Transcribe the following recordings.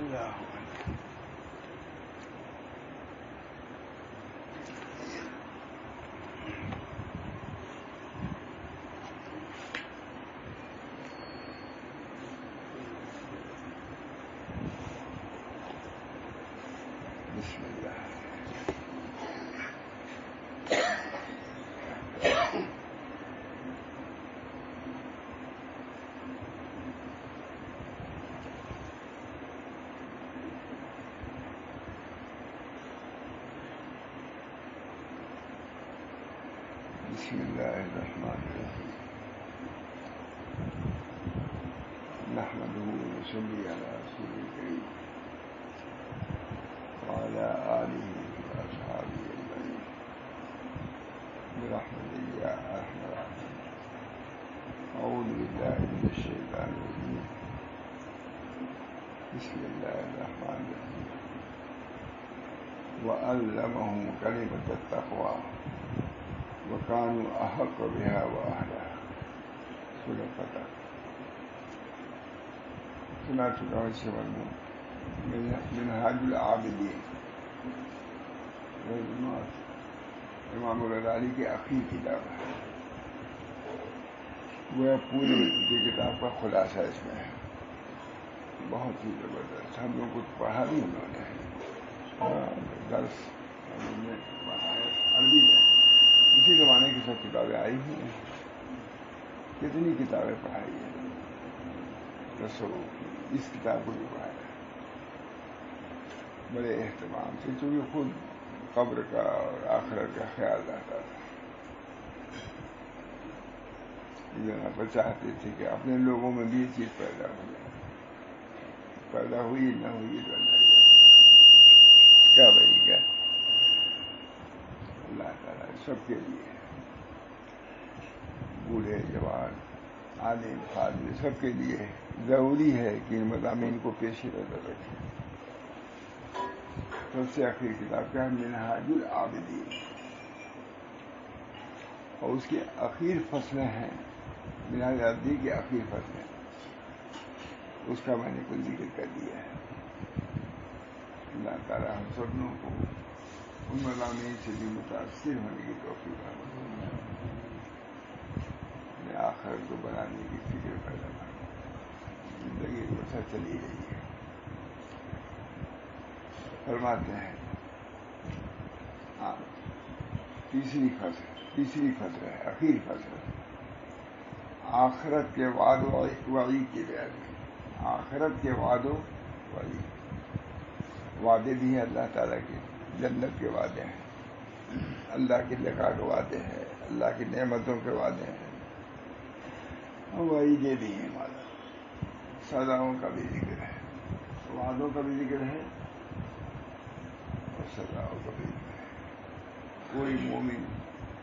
بسم اللہ الرحمن الرحیم نحمده ونصلي على رسوله الكريم وعلى آله وأصحابه أجمعين برحمتك يا أرحم الراحمين. أعوذ بالله من الشيطان الرجيم. بسم الله الرحمن الرحيم. وعلمهم كلمة التقوى وكانوا أحق بها وأهلها. سورة فتح. سنا چکا ہوں اس سے مضمون منہاج العابدین امام غزالی کی اخیر کتاب ہے. وہ پوری کی کتاب کا خلاصہ اس میں ہے. بہت ہی زبردست. ہم لوگ کو پڑھا بھی انہوں نے درس میں پڑھا ہے عربی میں. اسی زمانے کی سب کتابیں آئی ہوئی ہیں. کتنی کتابیں پڑھائی ہیں. اس کتاب کو بھی پڑھایا بڑے اہتمام سے, چونکہ خود قبر کا اور آخرت کا خیال رہتا تھا. یہاں پر چاہتے تھے کہ اپنے لوگوں میں بھی یہ چیز پیدا ہو جائے. پیدا ہوئی نہ ہوئی تو اللہ کیا بھائی کیا اللہ تعالیٰ سب کے لیے بوڑھے جوان عالم فاضل سب کے لیے ضروری ہے کہ ان مضامین کو پیش نظر رکھیں. سب سے آخری کتاب کا منہاج العابدین اور اس کی اخیر فصلیں ہیں. منہاج العابدین کی اخیر فصلیں اس کا میں نے کچھ ذکر کر دیا ہے. اللہ تعالیٰ ہم سب لوگوں کو ان مضامین سے بھی متاثر ہونے کی توفیق عطا فرمائے. آخرت کو بنانے کی فکر پیدا کرنا. زندگی بسر چلی رہی ہے. فرماتے ہیں تیسری فصل ہے اخیر فصل. آخرت کے وعد و وعید کی بیان ہے. آخرت کے وعد و وعید. وعدے بھی ہیں اللہ تعالیٰ کے. جنت کے وعدے ہیں, اللہ کے لقاء کے وعدے ہیں, اللہ کی نعمتوں کے وعدے ہیں, وعیدیں بھی ہیں. مالا سزاؤں کا بھی ذکر ہے. وعدوں کا بھی ذکر ہے اور سزاؤں کا بھی ذکر ہے. کوئی مومن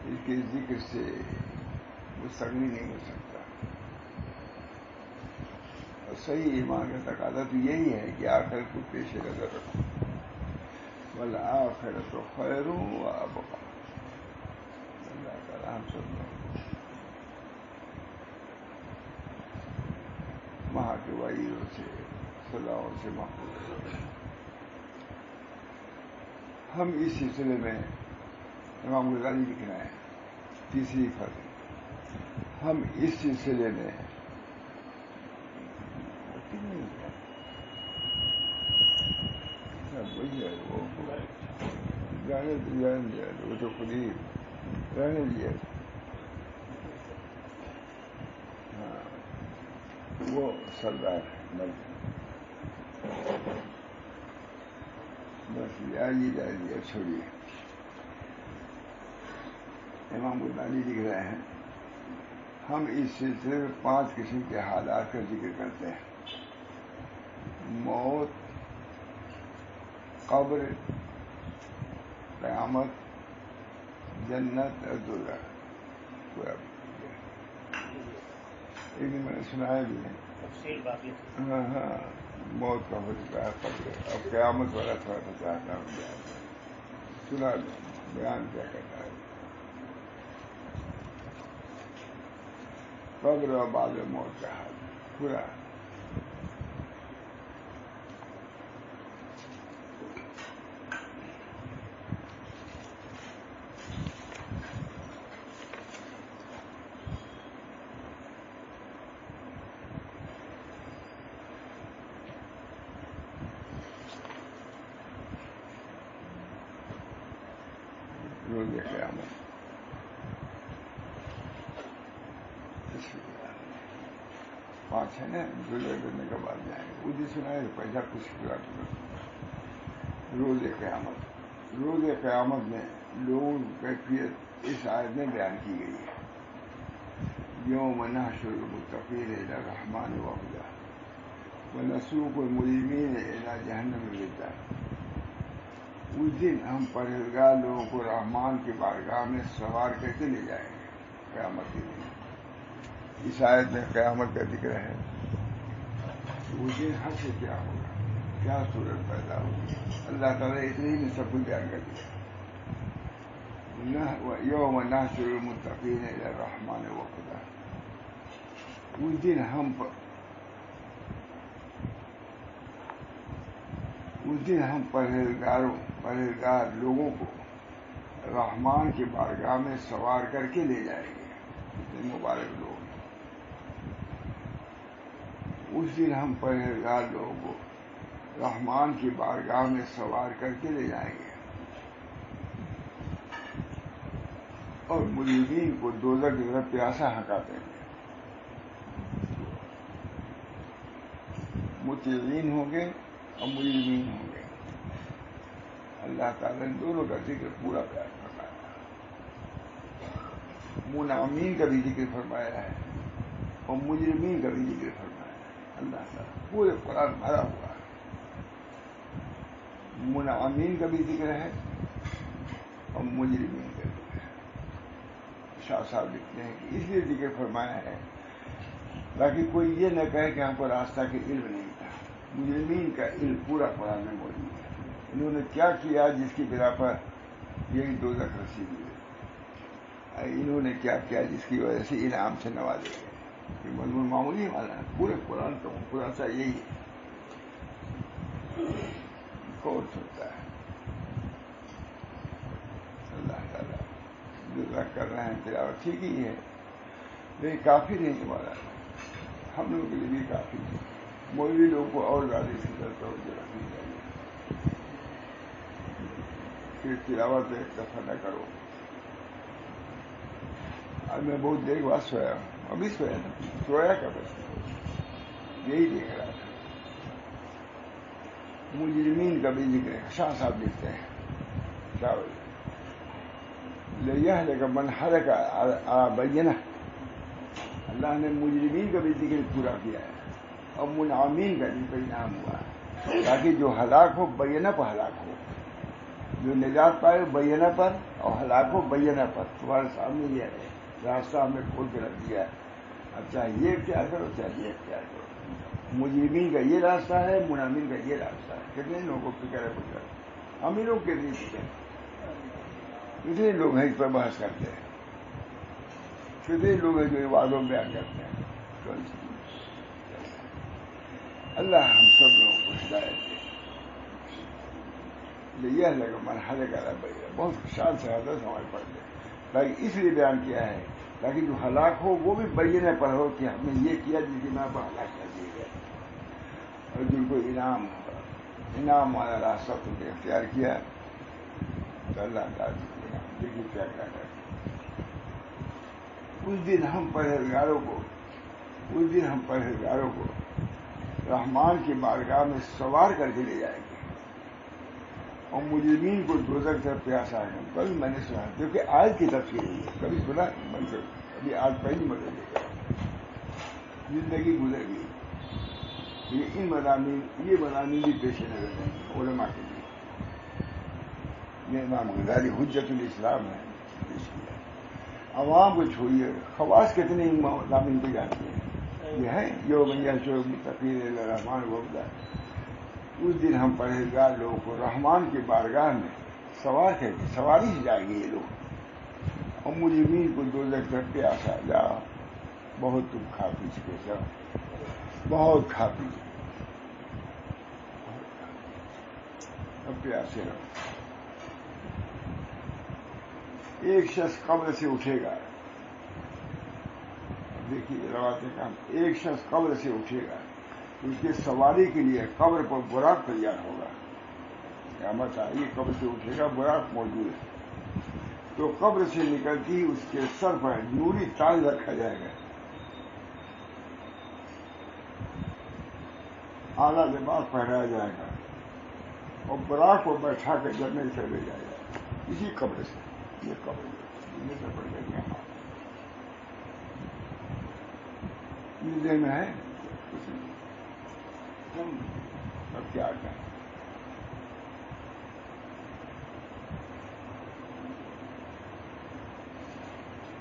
اس کے ذکر سے مستغنی نہیں ہو سکتا. اور صحیح ایمان کا تقاضا تو یہی ہے کہ آخرت کو پیش نظر رکھو. والآخرۃ خیر وابقیٰ. اللہ تعالیٰ ہم سب لوگوں کو وہاں کے وعیدوں سے سزاؤں سے محفوظ رکھیں. ہم اس سلسلے میں امام غزالی لکھ رہے ہیں تیسری فصل. ہم اس سلسلے میں وہ تو خود ہی رہنے دیا. ہاں وہ سردار ہے بس جائیے چھوڑیے. امام غزالی لکھ رہے ہیں ہم اس سلسلے میں 5 قسم کے حالات کا ذکر کرتے ہیں. موت, قبر, قیامت, جنت اور دوزخ. ایک دن میں نے سنایا بھی ہے. ہاں موت کا ہو چکا ہے, قبر, اب قیامت والا تھوڑا سا چاہتا ہوں سنا بیان کیا کرتا ہے. قبر اور بعد موت کا حال پورا روز قیامت. پانچ ہے نا جلے کرنے کے بعد جائیں گے. وہ جی سنا ہے پیسہ کچھ پورا روز قیامت. روز قیامت میں لوگوں کی کیفیت اس آیت میں بیان کی گئی ہے. یوم نحشر المتقین الی الرحمن وفدا ونسوق المجرمین الی جہنم وردا. اس دن ہم پرہیزگار لوگوں کو رحمان کی بارگاہ میں سوار کر کے لے جائیں گے قیامت کے دن. اس آیت میں قیامت کا ذکر ہے. اس دن ہر سے کیا ہوگا, کیا صورت پیدا ہوگی, اللہ تعالیٰ اتنے ہی میں سب کچھ بیان کر دیا. یوم نحشر المتقین الی الرحمن وفدا. اس دن ہم پرہیزگار لوگوں کو رحمان کی بارگاہ میں سوار کر کے لے جائیں گے. اتنے مبارک لوگ. اس دن ہم پرہیزگار لوگوں کو رحمان کی بارگاہ میں سوار کر کے لے جائیں گے اور مجرمین کو دوزخ کی طرف پیاسا ہٹا دیں گے. مطیعین ہوں گے اور مجرمین ہوں گے. اللہ تعالیٰ نے دونوں کا ذکر پورا بیان فرمایا. منعمین کا بھی ذکر فرمایا ہے اور مجرمین کا بھی ذکر فرمایا ہے. اللہ تعالیٰ پورے قرآن بھرا ہوا ہے. منعمین کا بھی ذکر ہے اور مجرمین کا بھی ذکر ہے. شاہ صاحب لکھتے ہیں کہ اس لیے ذکر فرمایا ہے تاکہ کوئی یہ نہ کہے کہ ہم کو راستہ کے علم نہیں تھا. مجرمین کا علم پورا قرآن میں موجود ہے. انہوں نے کیا کیا جس کی بنا پر یہی دوزخ رسید ہوئے. انہوں نے کیا کیا جس کی وجہ سے انعام سے نوازے گئے. یہ مضمون معمولی والا ہے. پورے قرآن کا خلاصہ یہی ہے. کون سنتا ہے؟ اللہ تعالیٰ جو کر رہے ہیں تلاوت ٹھیک ہی ہے لیکن کافی نہیں تمہارا. ہم لوگوں کے لیے بھی کافی ہے. مولوی لوگوں کو اور زیادہ اس کی طرف توجہ رکھنی چاہیے. صرف تلاوت ایک دفعہ نہ کرو. آج میں بہت دیر بعد سویا ہوں. ابھی سویا تھا. سویا کا بس یہی دیکھ رہا تھا. مجرمین کا بھی ذکر ہے. شاہ صاحب لکھتے ہیں لِيَهْلِكَ مَنْ هَلَكَ عَلَىٰ بَيِّنَةٍ. اللہ نے مجرمین کا بھی ذکر پورا کیا ہے اور منعمین کا جن کا انعام ہوا ہے تاکہ جو ہلاک ہو بینہ پر ہلاک ہو. جو نجات پائے بینہ پر اور ہلاک ہو بینہ پر. تمہارے سامنے یہ ہے راستہ ہم نے کھول کے رکھ دیا ہے. اب چاہے یہ اختیار کرو چاہے یہ اختیار کرو. مجرمین کا یہ راستہ ہے, منعمین کا یہ راستہ ہے. کتنے لوگوں کو فکر ہے پکڑ. امیروں کے لیے فکر. کتنے لوگ ہیں اس پر بحث کرتے ہیں. کتنے لوگ ہیں جو وعدوں میں بیان کرتے ہیں. اللہ ہم سب لوگوں کو ہدایت دے. یہ لگا مرحلے کا بہت شان سے حضرت ہمارے پڑھ لے تاکہ اس لیے بیان کیا ہے تاکہ جو ہلاک ہو وہ بھی بینے پر ہو کہ ہم نے یہ کیا جس کی بنا پر ہلاک کر دیے گئے. اور جن کو انعام والا راستہ تم نے اختیار کیا تو اللہ تعالیٰ دیکھیے کیا کیا کرتے. اس دن ہم پرہیزگاروں کو رحمان کی بارگاہ میں سوار کر کے لے جائیں گے اور مجرمین کو دوزخ سے پیاسا ہے. کبھی میں نے سنا کیونکہ آج کی تفسیر ہوئی ہے. کبھی سنا ابھی آج پہلی مرتبہ دیکھا. زندگی گزر گئی. یہ مضامین بھی پیش نظر ہیں علماء کے لیے. یہ امام غزالی حجت الاسلام ہے پیش کیا. عوام کو چھوڑیے, خواص کتنے مضامین پہ جاتے ہیں. یہ ہے یوم یحشر المتقین الی الرحمن وفدا. اس دن ہم پرہیزگار لوگوں کو رحمان کی بارگاہ میں سواری سے جائیں گے یہ لوگ اور مجرمین کو دوزخ سے پیاسا جا. بہت تم کھا پی چکے سر, بہت کھا پی اب پیاسے رہو. ایک شخص قبر سے اٹھے گا. دیکھیے روایتیں کام. ایک شخص قبر سے اٹھے گا. اس کے سواری کے لیے قبر پر براق تیار ہوگا. قیامت آئی قبر سے اٹھے گا, براق موجود ہے. تو قبر سے نکلتی اس کے سر پر نوری تاج رکھا جائے گا، اعلیٰ لباس پہنایا جائے گا اور براق کو بیٹھا کر جنت سے لے جایا جائے گا اسی قبر سے۔ یہ قبر یہ سے پڑھ گئے یہاں یہ ذہن میں ہے کچھ نہیں، اب کیا کہیں۔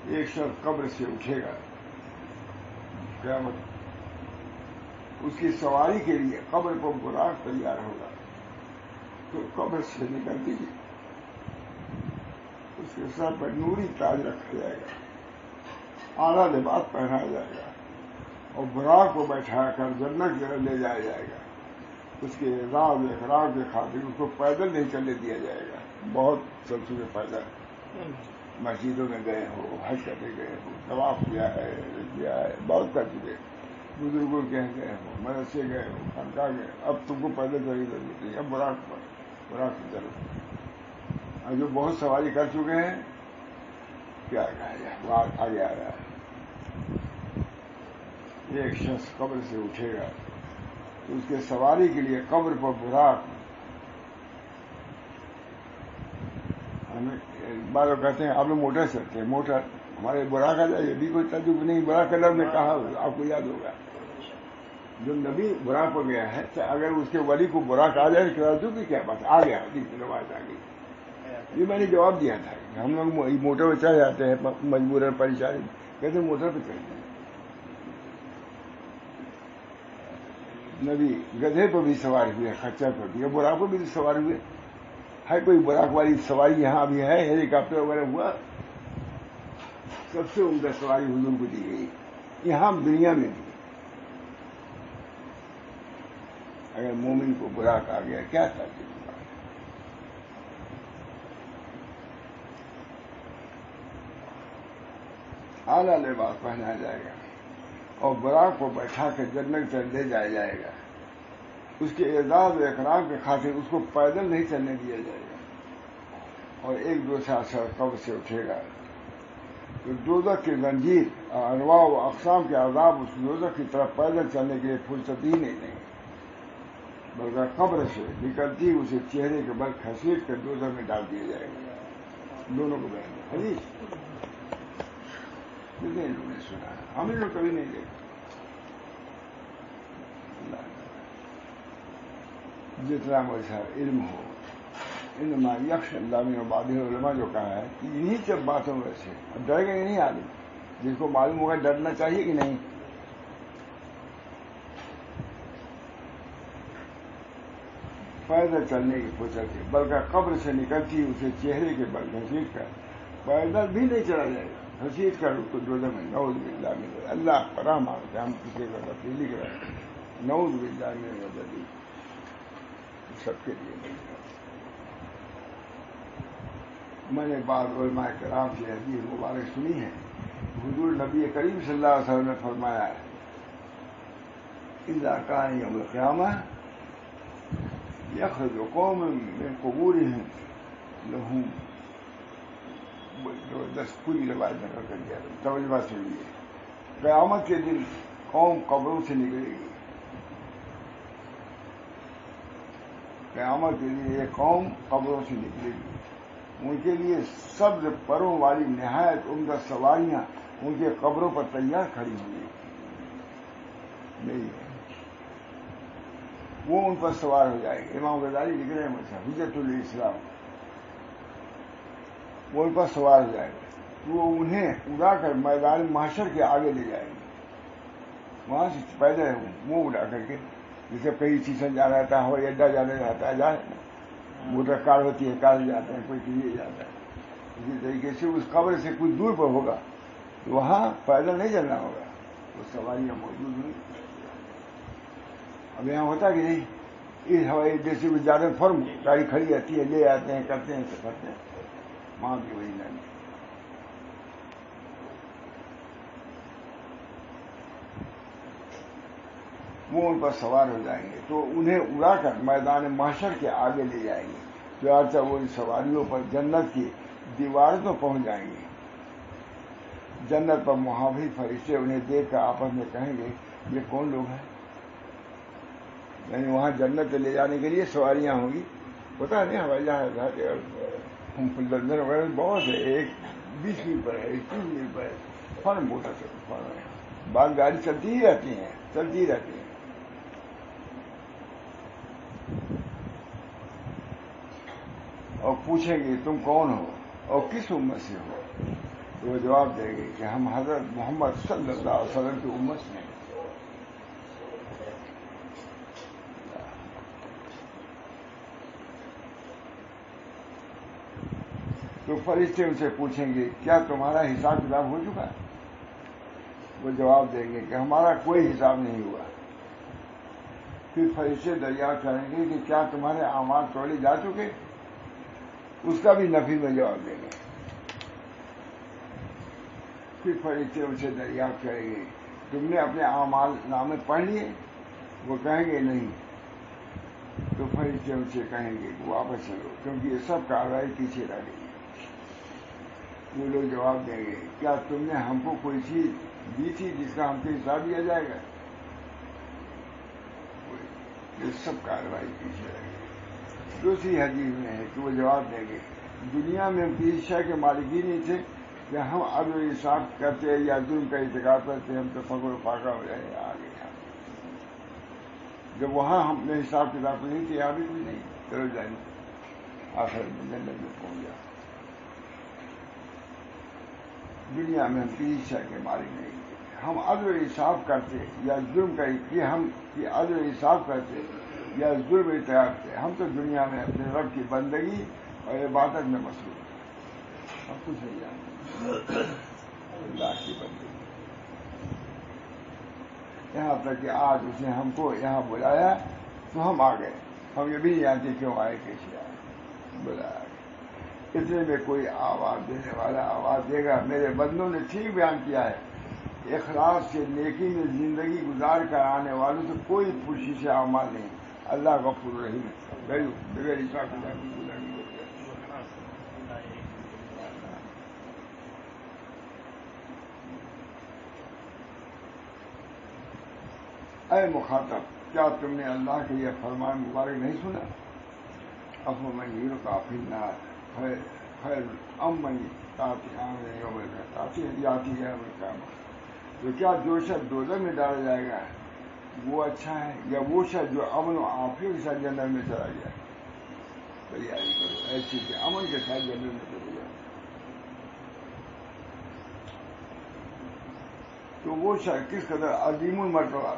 ایک شخص قبر سے اٹھے گا قیامت، اس کی سواری کے لیے قبر کو براق تیار ہوگا، تو قبر سے نکلتی اس کے سر پر نوری تاج رکھا جائے گا، اعلیٰ لباس پہنایا جائے گا اور براق کو بیٹھا کر جنت کی طرف لے جایا جائے گا۔ اس کے اعزاز و اکرام کے خاطر اس کو پیدل نہیں چلنے دیا جائے گا۔ بہت سلسلے پیدل مسجدوں میں گئے ہو، حج کرنے گئے ہو، طواف کیا ہے، بہت کر چکے، بزرگوں کے گئے ہو، مدرسے گئے ہو، خانقاہ گئے، اب تم کو پیدل چلنے کی ضرورت نہیں، اب براق کی ضرورت۔ اور جو بہت سواری کر چکے ہیں کیا کہا جائے، وہ آگے آ رہا ہے۔ ایک شخص قبر سے اٹھے گا تو اس کے سواری کے لیے قبر پر براق، ہمیں بعض لوگ کہتے ہیں آپ لوگ موٹر چلتے ہیں، موٹر ہمارے براق آ جائے، یہ بھی کوئی تعجب نہیں۔ براق کا لفظ میں کہا آپ کو یاد ہوگا، جو نبی براق پر گیا ہے اگر اس کے ولی کو براق آ جائے تعجب کی کیا بات، آ گیا روایت آ گئی۔ یہ میں نے جواب دیا تھا کہ ہم لوگ موٹر پہ چڑھ جاتے ہیں مجبوراً پریشانی، کہتے ہیں موٹر پہ چڑھ جائیں۔ نبی گدھے پر بھی سوار ہوئے، خچر پر بھی، براق پر بھی سوار ہوئے۔ ہے کوئی براق والی سواری یہاں بھی ہے؟ ہیلی کاپٹر وغیرہ ہوا؟ سب سے عمدہ سواری حضور کو دی گئی یہاں دنیا میں بھی۔ اگر مومن کو براق آ گیا کیا تعجب ہوگا۔ اعلیٰ لباس پہنایا جائے گا اور براق کو بیٹھا کے جنت سے لے جایا جائے گا۔ اس کے اعزاز و اکرام کے خاطر اس کو پیدل نہیں چلنے دیا جائے گا۔ اور ایک دوسرا شخص قبر سے اٹھے گا تو دوزخ کی زنجیر اور انواع و اقسام کے عذاب اس دوزخ کی طرف پیدل چلنے کے لیے فرصت ہی نہیں دیں گے، بلکہ قبر سے نکلتی اسے چہرے کے بل گھسیٹ کر دوزخ میں ڈال دیا جائے گا۔ دونوں کو بیان حدیث کتنے لوگوں نے سنا ہے، ہم نے کبھی نہیں دیکھا۔ جتنا ویسا علم ہو، انما یخشى اللہ من عبادہ علماء جو کہا ہے کہ انہی سب باتوں میں سے ڈرے گا نہیں آدمی، جس کو معلوم ہوگا ڈرنا چاہیے کہ نہیں۔ پیدل چلنے کی فرصت ہے، بلکہ قبر سے نکلتی اسے چہرے کے بل گھسیٹ کر، پیدل بھی نہیں چلا جائے گا، گھسیٹ کر اس کو دوزخ میں، نعوذ باللہ من اللہ پناہ مانگتے ہم کسی کا تفصیلی کریں، نعوذ باللہ من الذی سب کے لیے نہیں ہے۔ میں نے بعض علماء کرام سے حدیث مبارک سنی ہے، حضور نبی کریم صلی اللہ علیہ وسلم نے فرمایا ہے اذا کان یوم القیامہ یخرج قوم من قبورهم لهم، پوری روایت نقل کر دیا، ترجمہ سنیے۔ قیامت کے دن قوم قبروں سے نکلے گی، قیامت کے دن یہ قوم قبروں سے نکلے گی، ان کے لیے سبز پروں والی نہایت عمدہ سواریاں ان کے قبروں پر تیار کھڑی ہوں گی، نہیں ہے وہ ان پر سوار ہو جائے گے۔ امام غزالی لکھ رہے ہیں مجھے حجت الاسلام، وہ ان پر سوار ہو جائے گا، وہ انہیں اڑا کر میدان محشر کے آگے لے جائیں گے، وہاں سے پیدا ہے وہ اڑا کر کے، جیسے کہیں اسٹیشن جانا رہتا ہے، ہوائی اڈا جانا رہتا ہے، جائے موٹر کار ہوتی ہے، کار جاتے ہیں، کوئی چیز جاتا ہے، اسی طریقے سے اس قبر سے کچھ دور پر ہوگا، وہاں پیدل نہیں چلنا ہوگا، وہ سواریاں موجود ہوئی۔ اب یہاں ہوتا کہ نہیں، اس ہوائی اڈے سے بھی زیادہ فرم گاڑی کھڑی رہتی ہے، لے آتے ہیں، کرتے ہیں، کرتے ہیں، وہاں بھی وہی نہیں۔ وہ ان پر سوار ہو جائیں گے تو انہیں اڑا کر میدان محشر کے آگے لے جائیں گے، چنانچہ وہ ان سواریوں پر جنت کی دیوار تو پہنچ جائیں گے جنت پر محافظ فرشتے انہیں دیکھ کر آپس میں کہیں گے یہ کون لوگ ہیں؟ یعنی وہاں جنت لے جانے کے لیے سواریاں ہوں گی. پتا نہیں ہوائی جہاز لندن وغیرہ بہت ہے, ایک 20 میل پر ہے, 30 میل پر ہے, فن موٹر سے فن ہے. بعض گاڑی چلتی ہی رہتی ہیں. اور پوچھیں گے تم کون ہو اور کس امت سے ہو؟ تو وہ جواب دیں گے کہ ہم حضرت محمد صلی اللہ علیہ وسلم کی امت سے ہیں. تو فرشتے ان سے پوچھیں گے کیا تمہارا حساب کتاب ہو چکا؟ وہ جواب دیں گے کہ ہمارا کوئی حساب نہیں ہوا. پھر فرشتے دریافت کریں گے کہ کیا تمہارے اعمال تولے جا چکے؟ اس کا بھی نفی میں جواب دیں گے. پھر فرشتے ان سے دریافت کریں گے تم نے اپنے اعمال نامے پڑھ لیے؟ وہ کہیں گے نہیں. تو فرشتے ان سے کہیں گے کہ واپس چلو کیونکہ یہ سب کارروائی پیچھے رہ گئی. وہ لوگ جواب دیں گے کیا تم نے ہم کو کوئی چیز دی تھی جس کا ہم کو حساب دیا جائے گا؟ یہ سب کارروائی پیچھے رہ گئی. دوسری حدیث میں ہے کہ وہ جواب دیں گے دنیا میں ہم کسی شے کے مالک ہی نہیں تھے کہ ہم عدل و انصاف کرتے یا ظلم کا ارتکاب کرتے ہم تو فقر و فاقہ ہو جائے آگے. جب وہاں ہم نے حساب کتاب نہیں تھے ابھی بھی نہیں, چلو جائیں آخر میں جنت میں پہنچ جائے. دنیا میں ہم کسی شے کے مالک نہیں تھے, ہم عدل و انصاف کرتے یا ظلم کرتے, ہم عدل و انصاف کرتے یا ظلم ارتکاب کرتے. ہم تو دنیا میں اپنے رب کی بندگی اور عبادت میں مصروف ہیں, ہم کچھ نہیں جانتے. اللہ کی بندگی یہاں تک کہ آج اس نے ہم کو یہاں بلایا تو ہم آ گئے. ہم یہ بھی نہیں جانتے کیوں آئے, کیسے آئے, بلایا. اتنے میں کوئی آواز دینے والا آواز دے گا. میرے بندوں نے ٹھیک بیان کیا ہے, اخلاص سے نیکی میں زندگی گزار کر آنے والوں سے کوئی خوشی سے اعمال نہیں. اللہ غفور رحیم بغیر حساب کتاب کی گزاری ہوتی ہے. اے مخاطب, کیا تم نے اللہ کے یہ فرمان مبارک نہیں سنا؟ افمن یلقی فی النار خیر امن یاتی ہے. تو کیا جو شخص دوزخ میں ڈالا جائے گا وہ اچھا ہے یا وہ شخص جو امن و عافیت کے ساتھ جنت میں چلا گیا؟ تیاری کرو ایسی کہ امن کے ساتھ جنت میں چلے جائے. تو وہ شخص کس قدر عظیم المرتبہ,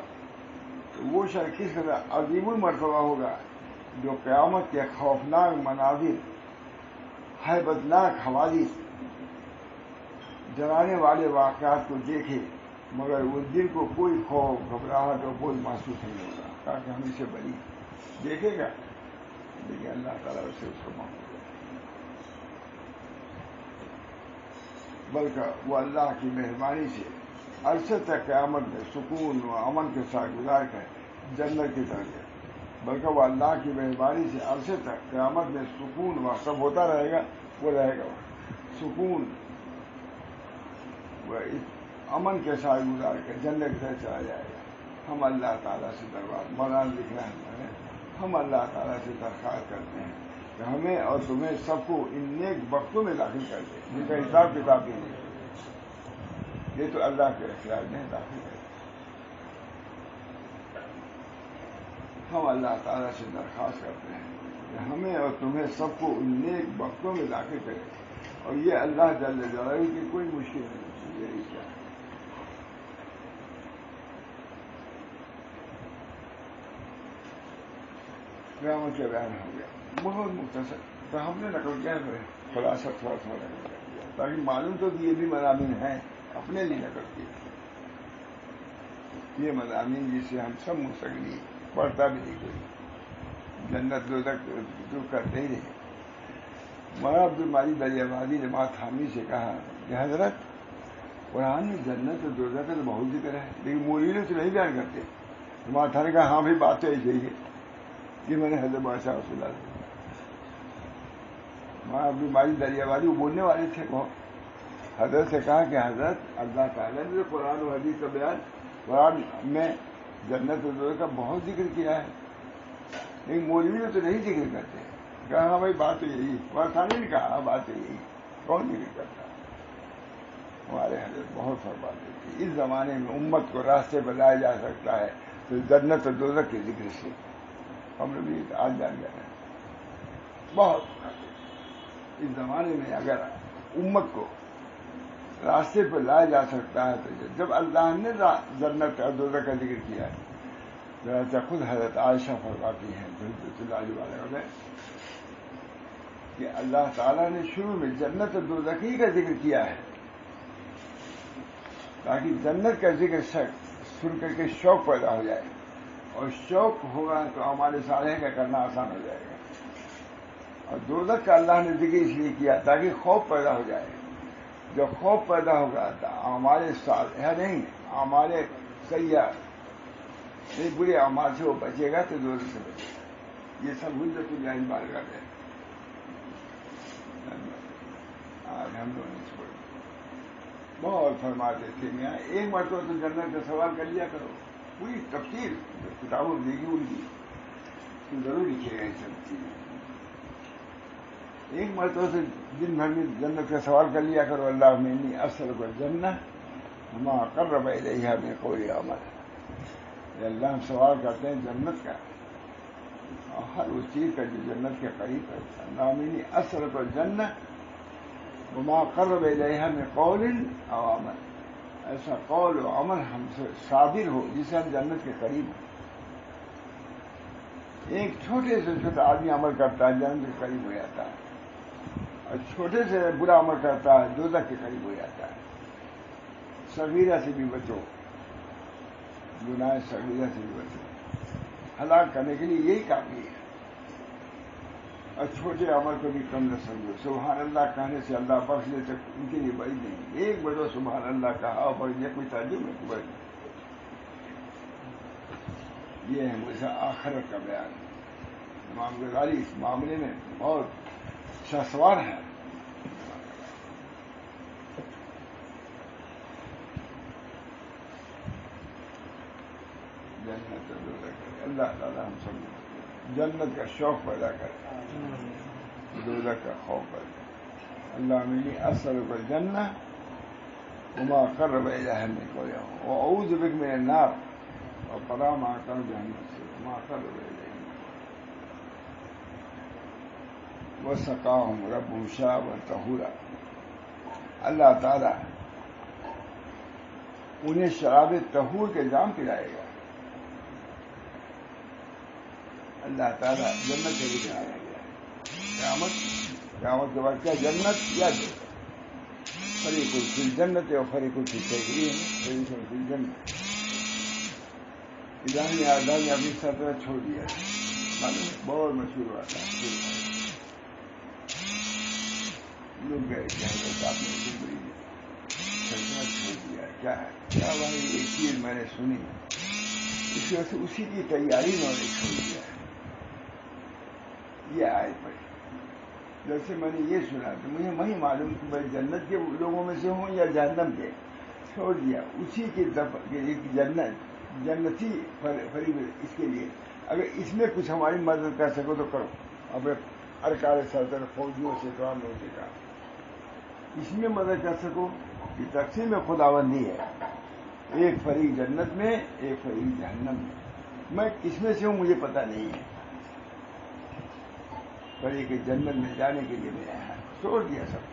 ہوگا جو قیامت کے خوفناک مناظر, ہیبتناک حوادث, ڈرانے والے واقعات کو دیکھے مگر وہ دل کو کوئی خوف گھبراہٹ اور کوئی محسوس نہیں ہوگا تاکہ ہم اسے بری دیکھے گا, لیکن اللہ تعالیٰ اس کو معاف کرے. بلکہ وہ اللہ کی مہربانی سے عرصے تک قیامت میں سکون و امن کے ساتھ گزار کر جنت کی طرف جائے. بلکہ وہ اللہ کی مہربانی سے عرصے تک قیامت میں سکون و سب ہوتا رہے گا, وہ رہے گا سکون و امن کے ساتھ گزار کر جنت کی طرف چلا جائے گا. ہم اللہ تعالیٰ سے دربار مولانا لکھ رہے ہیں, ہم اللہ تعالیٰ سے درخواست کرتے ہیں کہ ہمیں اور تمہیں سب کو ان نیک وقتوں میں داخل کر دے جن کا حساب کتاب بھی نہیں. یہ تو اللہ کے اختیار میں داخل ہے. ہم اللہ تعالیٰ سے درخواست کرتے ہیں کہ ہمیں اور تمہیں سب کو ان نیک وقتوں میں داخل کرے, اور یہ اللہ جل جلالہ کی کوئی مشکل نہیں. یہی کیا ہے قیامت کے بیان ہو گیا بہت مختصر, تو ہم نے نقل کیا ہے خلاصہ تھوڑا تھوڑا نقل کر دیا تاکہ معلوم تو کہ یہ بھی مضامین ہیں, اپنے لیے نقل کیے. یہ مضامین جس سے ہم سب مستغنی, پڑھتا بھی نہیں کوئی, جنت دوزخ تو کرتے ہی رہے. مولانا عبد المجید علی آبادی نے بات حامی سے کہا کہ حضرت قرآن میں جنت اور دوزخ کا تو بہت ذکر ہے لیکن مولوی تو نہیں بیان کرتے. تمہارا نے کہا ہاں بھی بات تو ایسی ہی ہے. یہ میں نے حضرت بادشاہ رسول اللہ وہاں بیماری دریا والی وہ بولنے والے تھے بہت. حضرت سے کہا کہ حضرت اللہ تعالیٰ نے قرآن و حدیث کا بیان قرآن میں جنت و دوزخ کا بہت ذکر کیا ہے، لیکن مولوی تو نہیں ذکر کرتے. کہا ہاں بھائی بات تو یہی، وہاں ثانی نے کہا بات تو یہی، کون ذکر کرتا. ہمارے حضرت بہت فرماتے تھے اس زمانے میں امت کو راستے پہ لایا جا سکتا ہے تو جنت و دوزخ کے ذکر سے. ہم لوگ بھی آج جان گئے ہیں بہت. اس زمانے میں اگر امت کو راستے پہ لایا جا سکتا ہے تو جب اللہ نے جنت اور دوزخ کا ذکر کیا ہے، خود حضرت عائشہ فرماتی ہیں رضی اللہ عنہا کہ اللہ تعالیٰ نے شروع میں جنت اور دوزخ ہی کا ذکر کیا ہے تاکہ جنت کا ذکر سن کر کے شوق پیدا ہو جائے، اور شوق ہوگا تو ہمارے صالح کا کرنا آسان ہو جائے گا. اور دوزخ کا اللہ نے ذکر اس لیے کیا تاکہ خوف پیدا ہو جائے. جب خوف پیدا ہوگا تو ہمارے صالح نہیں، ہمارے سیاح نہیں برے اعمال سے وہ بچے گا تو دوزخ سے بچے گا. یہ سب حجت اللہ بار کر رہے ہیں. آج ہم لوگوں نے چھوڑ بہت فرماتے تھے میاں ایک مرتبہ تو جنت کا سوال کر لیا کرو. پوری تفصیل کتابوں میں دیکھی ہوئی ضرور لکھے گئے سب چیزیں. ایک مرتبہ سے دن بھر میں جنت کا سوال کر لیا کرو. اللہ انی اسألک الجنہ وما قرب الیہا من قول عمل. اللہ ہم سوال کرتے ہیں جنت کا اور ہر اس چیز کا جو جنت کے قریب ہے. اللہ انی اسألک الجنہ وما قرب الیہا من قول او عمل. ایسا قول و عمل ہم سے صادر ہو جس سے ہم جنت کے قریب ہیں. ایک چھوٹے سے چھوٹا آدمی عمل کرتا ہے جنت کے قریب ہو جاتا ہے، اور چھوٹے سے برا عمل کرتا ہے دوزخ کے قریب ہو جاتا ہے. صغیرہ سے بھی بچو، گناہ صغیرہ سے بھی بچو. ہلاک کرنے کے لیے یہی کافی ہے. اور چھوٹے عمل کو بھی کم نہ سمجھو. سبحان اللہ کہنے سے اللہ بخش دے تک ان کے لیے بڑی نہیں. ایک بڑو سبحان اللہ کہا اور بڑھ گیا کوئی تعجب نہیں بڑھ. یہ ہے مجھے آخرت کا بیان. امام غزالی اس معاملے میں بہت شہسوار ہے. جنت اللہ تعالیٰ ہم سب جنت کا شوق پیدا کرے، دوزخ کا خوف پیدا کرے. اللہ انی اسألک الجنہ وما قرب الیہا من قول واعوذ بک من النار وقنا ما قرب جہنم سے وما قرب الیہا وسقاہم ربہم شرابا طہورا. اللہ تعالیٰ انہیں شراب طہور کے جام پلائے گا. اللہ تعالیٰ جنت سے بھی آیا گیا قیامت کے بعد کیا جنت یا فریق فی الجنت اور فریق فی السعیر. فریق فی الجنت ادانی آدھا نے اپنی سطح چھوڑ دیا. بہت مشہور ہوا تھا لوگ گئے کیا آپ نے زندگی سلطنت چھوڑ دیا. کیا ہے کیا بھائی ایک چیز میں نے سنی اس وجہ سے اسی کی تیاری میں نے چھوڑ دیا ہے. یہ آیت پڑھی جیسے میں نے یہ سنا تو مجھے وہی معلوم کہ میں جنت کے لوگوں میں سے ہوں یا جہنم کے. چھوڑ دیا اسی کی ایک جنتی فریب. اس کے لیے اگر اس میں کچھ ہماری مدد کر سکو تو کرو. اب ارکان سلطنت فوجیوں سے کام لوگوں سے کام اس میں مدد کر سکو. یہ تقسیم خداوندی ہے. ایک فریق جنت میں ایک فریق جہنم میں. میں کس میں سے ہوں مجھے پتہ نہیں ہے. فریق جنت میں جانے کے لیے میں چھوڑ دیا سب.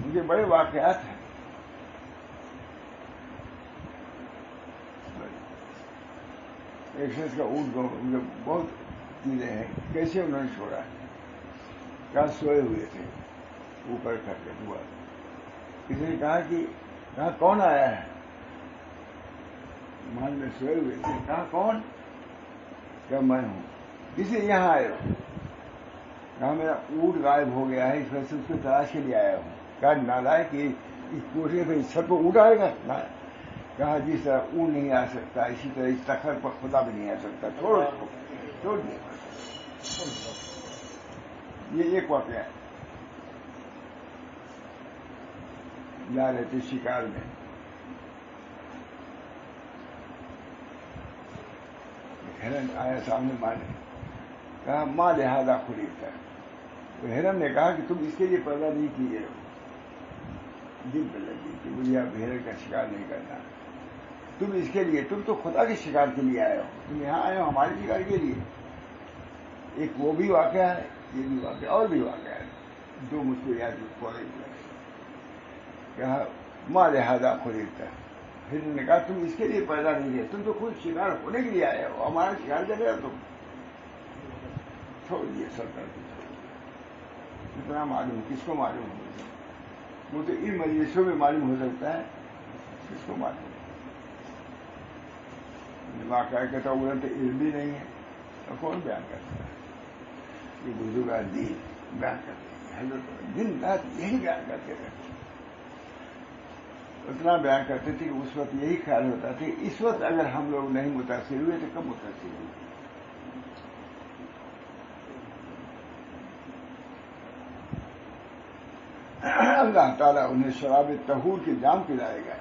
مجھے بڑے واقعات ہیں. ایک شخص کا اونٹ مجھے بہت چیزیں ہیں کیسے انہوں نے چھوڑا. کہاں سوئے ہوئے تھے اوپر کر کے ہوا. کسی نے کہا کہ کہاں کون آیا ہے. محل میں سوئے ہوئے تھے. کہاں کون؟ کیا میں ہوں. کسی یہاں آئے ہو. کہاں میرا اونٹ غائب ہو گیا ہے اس وجہ سے اس کو تلاش کے لیے آیا ہوں. کہا نالائق کہ اس کوٹھے پہ سر پہ اونٹ آئے گا. کہا جس طرح اونٹ نہیں آ سکتا اسی طرح اس تخت پر خدا بھی نہیں آ سکتا. چھوڑ دیا. یہ ایک واقعہ ہے. جا رہے تھے شکار میں، ہرن آیا سامنے مارنے، کہا ماں لہٰذا خلیقتا. تو ہرن نے کہا کہ تم اس کے لیے پیدا نہیں کیے ہو. دل پہ لگی کہ مجھے اب ہرن کا شکار نہیں کرنا. تم اس کے لیے، تم تو خدا کے شکار کے لیے آئے ہو، تم یہاں آئے ہو ہمارے شکار کے لیے. ایک وہ بھی واقعہ ہے، یہ بھی واقعہ، اور بھی واقعہ ہے جو مجھ کو یاد پڑے گا. کہا ماں لہٰذا خلیقتا. پھر نے کہا تم اس کے لیے پیدا نہیں ہے، تم تو خود شکار ہونے کے لیے آئے ہو، ہمارا شکار کر رہے ہو تم. چھوڑ دیے سب کر کے چھوڑ دیا. اتنا معلوم کس کو معلوم ہو؟ وہ تو ان مجلسوں میں معلوم ہو سکتا ہے، کس کو معلوم. واقعہ کہتا وہ تو علم بھی نہیں ہے تو کون بیان کرتا ہے؟ یہ بزرگ دین بیان کرتے ہیں، حضرت دن رات یہی بیان کرتے رہتے. اتنا بیان کرتے تھے کہ اس وقت یہی خیال ہوتا تھا کہ اس وقت اگر ہم لوگ نہیں متاثر ہوئے تو کب متاثر ہوئے. اللہ تعالیٰ انہیں شراب طہور کے جام پلائے گا،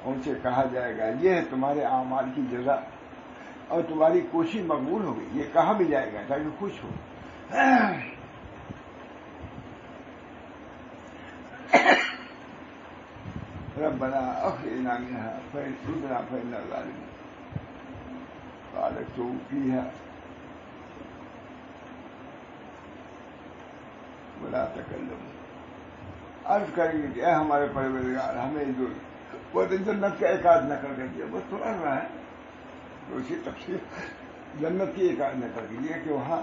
ان سے کہا جائے گا یہ ہے تمہارے اعمال کی جزا اور تمہاری کوشش مقبول ہوگی. یہ کہا بھی جائے گا تاکہ خوش ہو. ربنا اخرجنا منها فإن عدنا فإنا ظالمون قال اكتبوا فيها ولا تكلموا. عرض کریں گے کہ اے ہمارے پروردگار ہمیں جو وہ جنت کا ایک آدھ نقل کر دیا، بس تھوڑا رہا ہے تو اسی تفصیل جنت کی ایک آدھ نقل کر دیا کہ وہاں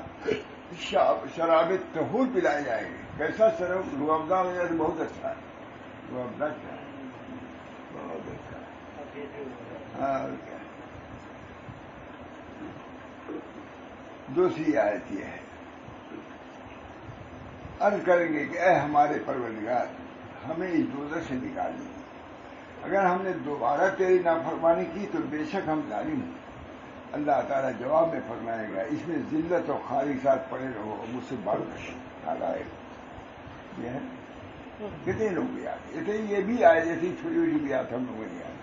شراب طہور پلائے جائیں گے. کیسا شراب؟ روح افزا میں جائے بہت اچھا ہے. روح افزا کیا ہے؟ بہت اچھا ہے. ہاں کیا دوسری آیت یہ ہے، عرض کریں گے کہ اے ہمارے پروردگار ہمیں اس دوزخ سے نکال دیں. اگر ہم نے دوبارہ تیری نافرمانی کی تو بے شک ہم ظالم ہیں. اللہ تعالیٰ جواب میں فرمائے گا اس میں ذلت اور خالی ساتھ پڑے رہو اور مجھ سے بات کرو. یہ ہے کتنے لوگ بھی آتے اتنے، یہ بھی آئے جیسی چھوٹی چھوٹی بھی آتے ہم لوگوں نہیں آتے،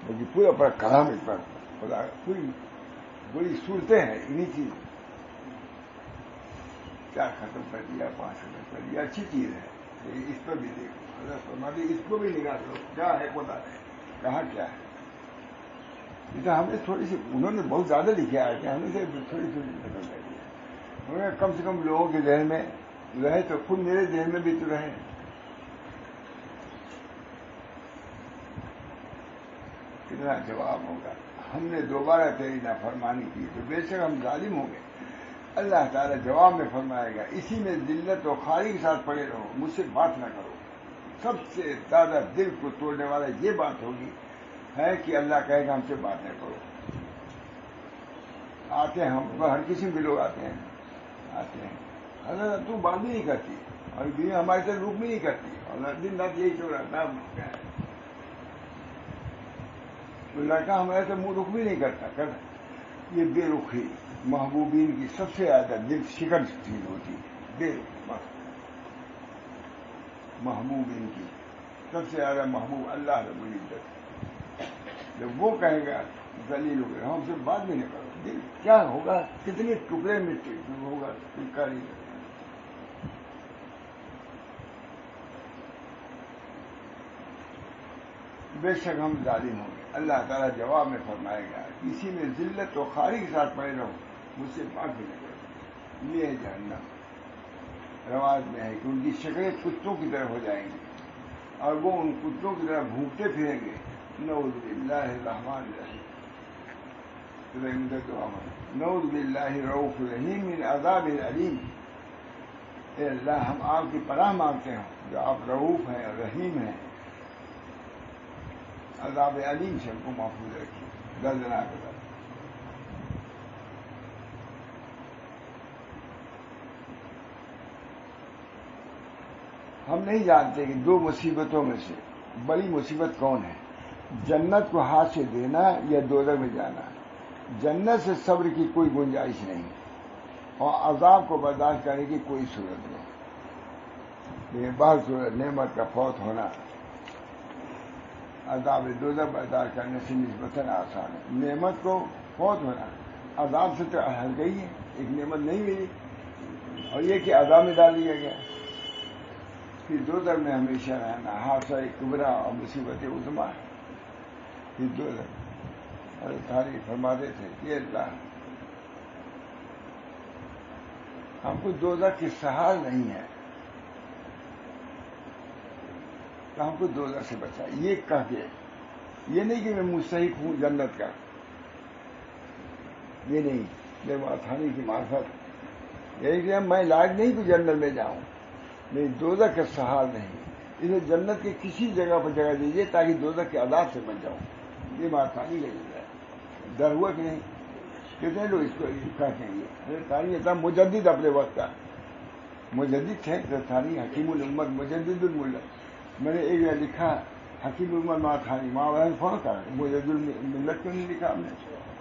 لیکن پورا پر کلام اس پر خدا پوری بڑی صورتیں ہیں انہیں چیز. کیا ختم کر دیا، 5 ختم کر دیا، اچھی چیز ہے. اس پر بھی دیکھو حضرت فرماتے اس کو بھی نگاہ کرو کیا ہے خدا ہے کہاں کیا ہے. تو ہم نے تھوڑی سی، انہوں نے بہت زیادہ لکھا ہے کہ ہم نے تھوڑی تھوڑی ختم کر دیا. انہوں نے کم سے کم لوگوں کے ذہن میں رہے تو خود میرے ذہن میں بھی تو رہے. کتنا جواب ہوگا ہم نے دوبارہ تیری نافرمانی کی تو بے شک ہم ظالم ہوں گے. اللہ تعالیٰ جواب میں فرمائے گا اسی میں ذلت و خاری کے ساتھ پڑے رہو، مجھ سے بات نہ کرو. سب سے زیادہ دل کو توڑنے والا یہ بات ہوگی ہے کہ اللہ کہے گا ہم سے بات نہ کرو. آتے ہیں ہم ہر کسی میں لوگ آتے ہیں حضرت تو بات بھی نہیں کرتی اور دنیا ہمارے سے روک بھی نہیں کرتی اور دن رات یہی چل رہا تھا. تو لڑکا ہمارے سے منہ رخ بھی نہیں کرتا. یہ بے رخی محبوبین کی سب سے زیادہ دل شکن چیز ہوتی ہے. بے رخ محبوبین کی سب سے زیادہ محبوب اللہ رب العزت. جب وہ کہے گا ذلیل ہو گئے ہم سے بات بھی نہیں کرو، دل کیا ہوگا، کتنے ٹکڑے میں ہوگا نہیں. بے شک ہم ظالم ہوں گے. اللہ تعالیٰ جواب میں فرمائے گا اسی میں ذلت و خاری کے ساتھ پڑے رہو، مجھ سے بات بھی نہیں کرو. یہ ہے جہنم. رواج میں ہے کہ ان کی شکلیں کتوں کی طرح ہو جائیں گی اور وہ ان کتوں کی طرح بھونکتے پھریں گے. نعوذ باللہ الرحمن الرحیم. نعوذ باللہ رؤوف رحیم من عذاب العلیم. اے اللہ ہم آپ کی پناہ مانگتے ہیں جو آپ رؤوف ہیں رحیم ہیں، عذاب علیم سے ہم کو محفوظ رکھیے. دردناک عذاب. ہم نہیں جانتے کہ 2 مصیبتوں میں سے بڑی مصیبت کون ہے، جنت کو ہاتھ سے دینا یا دوزخ میں جانا. جنت سے صبر کی کوئی گنجائش نہیں، اور عذاب کو برداشت کرنے کی کوئی صورت نہیں. لیکن بعض صورت نعمت کا فوت ہونا عذاب دوزخ برداشت کرنے سے نسبتاً آسان ہے. نعمت کو فوت ہونا عذاب سے تو ہٹ گئی ہے، ایک نعمت نہیں ملی، اور یہ کہ عذاب میں ڈال دیا گیا. پھر دوزخ میں ہمیشہ رہنا حادثہ کبرا اور مصیبت عظمیٰ ہے. پھر دوزخ تاریخ فرماتے تھے کہ اللہ ہم کو دوزخ کی سہال نہیں ہے، تو ہم کو دوزخ سے بچا. یہ کہہ کے یہ نہیں کہ میں مستحق ہوں جنت کا، یہ نہیں، میرے آسانی کی معرفت یہی کہ میں لائق نہیں کہ جنت میں جاؤں، میری دوزخ کا سہال نہیں. اسے جنت کے کسی جگہ پر جگہ دیجیے تاکہ دوزخ کے عذاب سے بچ جاؤں. یہ ماتانی کا جگہ ہے. ڈر ہوا کہ نہیں؟ کتنے لوگ اس کو کہتے ہیں. یہ تاریخ تھا مجدد اپنے وقت کا مجدد تھے. تھانی حکیم الامت مجدد الملت. میں نے ایک لکھا حکیم الامت ماں تھانی ماں بہن فون کر مجدد الملت کیوں نہیں لکھا ہم نے؟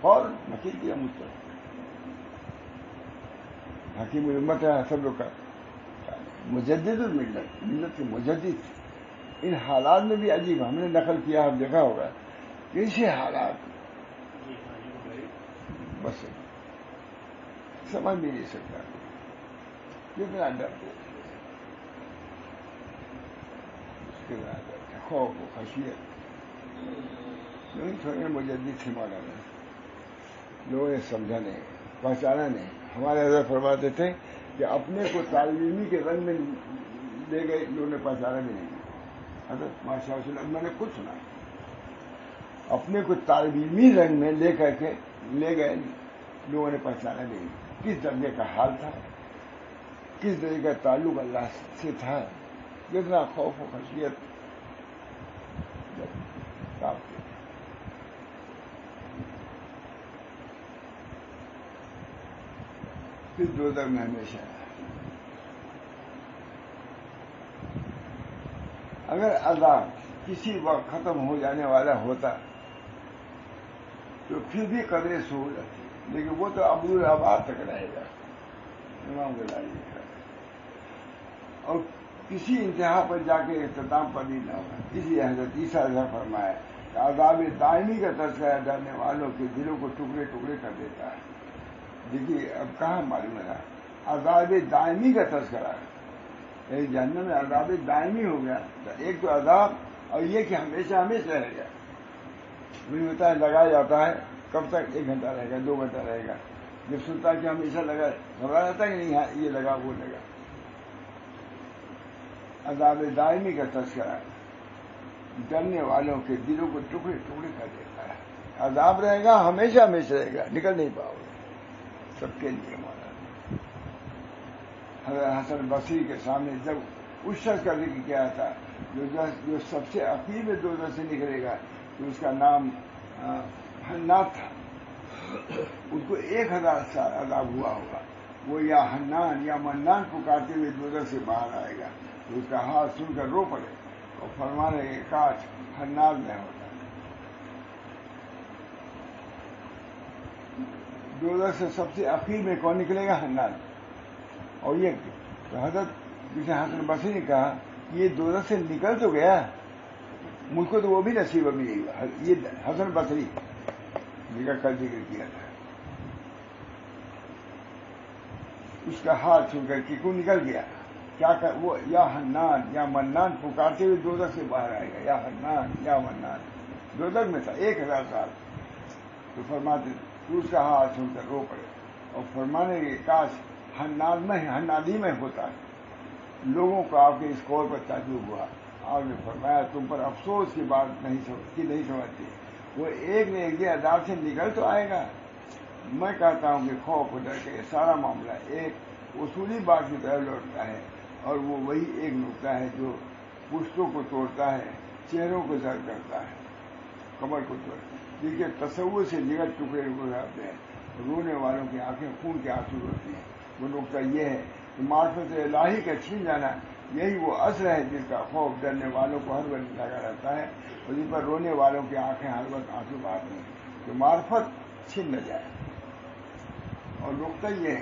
اور نقل کیا مجھ پر. حکیم الامت ہے سب لوگ کا مجدد الملت، ملت کے مجدد. ان حالات میں بھی عجیب ہم نے نقل کیا، آپ دیکھا ہوگا کیسے حالات بس سمجھ بھی نہیں سکتا کتنا ڈرتے، کتنا ڈرتے، خوف و خشیت. تھوڑے مجدد تھے مولانا، لوگوں نے سمجھا نہیں، پہچانا نہیں. ہمارے حضرت فرماتے تھے کہ اپنے کو طالب علمی کے رنگ میں لے گئے، لوگوں نے پہچانا بھی نہیں. حضرت ماشاء اللہ میں نے خود سنا، اپنے کو طالب علمی رنگ میں لے کر کے لے گئے، لوگوں نے پہچانا نہیں. کس درجے کا حال تھا، کس درجے کا تعلق اللہ سے تھا، کتنا خوف و خشیت. پھر دوزخ میں ہمیشہ اگر عذاب کسی وقت ختم ہو جانے والا ہوتا تو پھر بھی قدرے سہولت تھی، لیکن وہ تو ابدل آباد تک رہے گا. امام غزالی لکھا اور کسی انتہا پر جا کے اختتام پر نہیں نہ ہوگا. اسی حضرت عیسیٰ نے فرمایا کہ عذاب دائمی کا تذکرہ ڈرنے والوں کے دلوں کو ٹکڑے ٹکڑے کر دیتا ہے. دیکھیے اب کہاں معلوم ہے عذاب دائمی کا تذکرہ ہے. جہنم میں عذاب دائمی ہو گیا تو ایک تو عذاب اور یہ کہ ہمیشہ ہمیشہ رہے گا. مجھے ہوتا ہے لگایا جاتا ہے کب تک، 1 گھنٹہ رہے گا، 2 گھنٹہ رہے گا. جب سنتا ہے کہ ہمیشہ لگا گھبرا جاتا ہے کہ نہیں یہ لگا وہ لگا. عذاب دائمی کا تذکرہ ڈرنے والوں کے دلوں کو ٹکڑے ٹکڑے کر دیتا ہے. عذاب رہے گا ہمیشہ ہمیشہ رہے گا، نکل نہیں پاؤ گے. سب کے لیے مولانا حضرت حسن بصری کے سامنے جب اس شخص کا ذکر کیا تھا جو سب سے عقیب دوزخ سے نکلے گا، تو اس کا نام حنات تھا. اس کو 1000 سال عذاب ہوا ہوگا. وہ یا حنان یا منان پکارتے ہوئے دوزخ سے باہر آئے گا تو اس کا ہاتھ سن کر رو پڑے اور فرمانے کے کاش حنان میں ہوتا. دوزخ سے سب سے عقیب میں کون نکلے گا؟ حنان. اور یہ تو حضرت جسے حسن بصری نے کہا یہ دوزخ سے نکل تو گیا، مجھ کو تو وہ بھی نصیب ابھی نہیں ہوا. یہ حسن بصری جس کا کل ذکر کیا تھا، اس کا ہاتھ چھو کر کیوں نکل گیا. کیا کہ وہ یا حنان یا منان پکارتے ہوئے دوزخ سے باہر آئے گا. یا حنان یا منان دوزخ میں تھا 1000 سال. تو فرماتے تو اس کا ہاتھ چھو کر رو پڑے اور فرمانے کے کاش حنادی میں ہوتا ہے. لوگوں کو آپ کے اس قول پر تعجب ہوا. آپ نے فرمایا تم پر افسوس کی بات نہیں سمجھتی. وہ ایک نے ایک دن عذاب سے نکل تو آئے گا. میں کہتا ہوں کہ خوف ڈر کے یہ سارا معاملہ ایک اصولی بات کی طرف لوٹتا ہے، اور وہ وہی ایک نقطہ ہے جو پشتوں کو توڑتا ہے، چہروں کو زرد کرتا ہے، کمر کو توڑتا ہے. دیکھیے تصور سے جگر ٹکڑے ٹکڑے آتے ہیں، رونے والوں کی آنکھیں خون کے آنسو ہوتی ہیں. وہ نقطہ یہ ہے کہ معرفت الہی کا چھن جانا یہی وہ اثر ہے جس کا خوف ڈرنے والوں کو ہر وقت لگا رہتا ہے، اور جس پر رونے والوں کی آنکھیں ہر وقت آنسو بہاتی ہیں کہ معرفت چھن نہ جائے. اور نقطہ یہ ہے